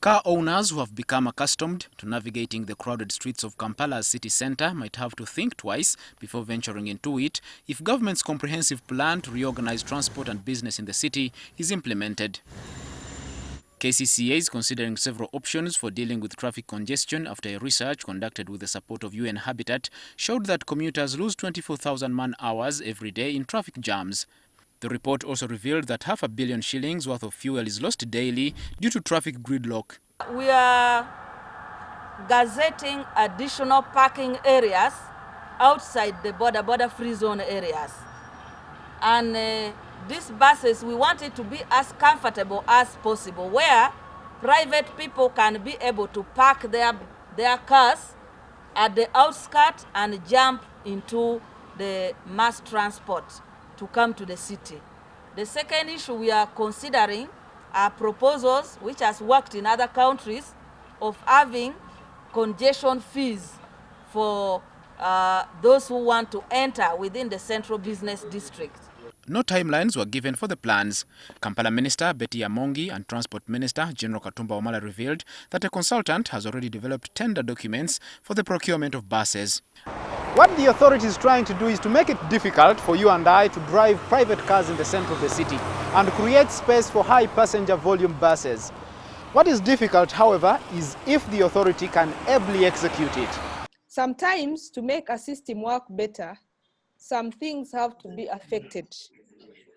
Car owners who have become accustomed to navigating the crowded streets of Kampala's city centre might have to think twice before venturing into it if government's comprehensive plan to reorganize transport and business in the city is implemented. KCCA is considering several options for dealing with traffic congestion after a research conducted with the support of UN Habitat showed that commuters lose 24,000 man-hours every day in traffic jams. The report also revealed that £500 million shillings worth of fuel is lost daily due to traffic gridlock. We are gazetting additional parking areas outside the border free zone areas. And these buses, we want it to be as comfortable as possible, where private people can be able to park their cars at the outskirts and jump into the mass transport to come to the city. The second issue we are considering are proposals which has worked in other countries of having congestion fees for those who want to enter within the central business district. No timelines were given for the plans. Kampala Minister Betty Amongi and Transport Minister General Katumba Wamala revealed that a consultant has already developed tender documents for the procurement of buses. What the authority is trying to do is to make it difficult for you and I to drive private cars in the center of the city and create space for high passenger volume buses. What is difficult, however, is if the authority can ably execute it. Sometimes, to make a system work better, some things have to be affected.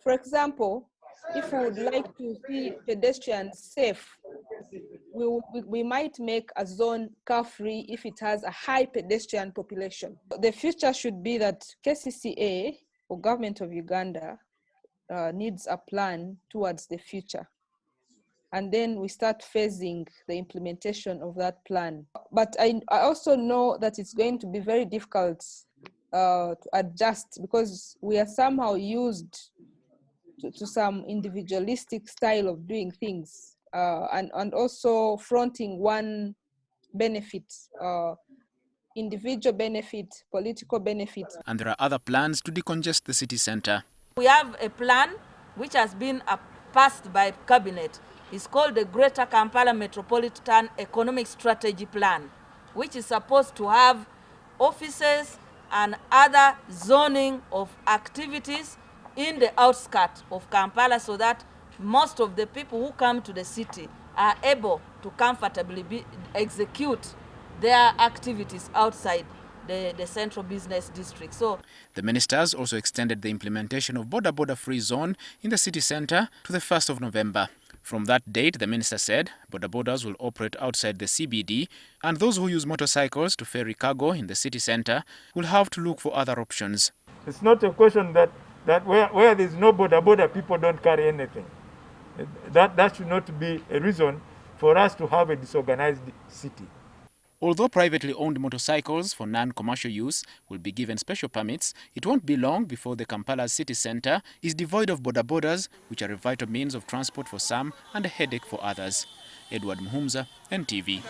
For example, if we would like to see pedestrians safe, we might make a zone car-free if it has a high pedestrian population. The future should be that KCCA, or Government of Uganda, needs a plan towards the future. And then we start phasing the implementation of that plan. But I also know that it's going to be very difficult to adjust, because we are somehow used to some individualistic style of doing things. And also fronting one benefit, individual benefit, political benefit. And there are other plans to decongest the city centre. We have a plan which has been passed by Cabinet. It's called the Greater Kampala Metropolitan Economic Strategy Plan, which is supposed to have offices and other zoning of activities in the outskirts of Kampala, so that most of the people who come to the city are able to comfortably execute their activities outside the central business district. So the ministers also extended the implementation of border free zone in the city centre to the 1st of November. From that date, the minister said, borders will operate outside the CBD, and those who use motorcycles to ferry cargo in the city centre will have to look for other options. It's not a question that where there's no border, people don't carry anything. That should not be a reason for us to have a disorganized city. Although privately owned motorcycles for non-commercial use will be given special permits, it won't be long before the Kampala city centre is devoid of borders, which are a vital means of transport for some and a headache for others. Edward Muhumza, NTV.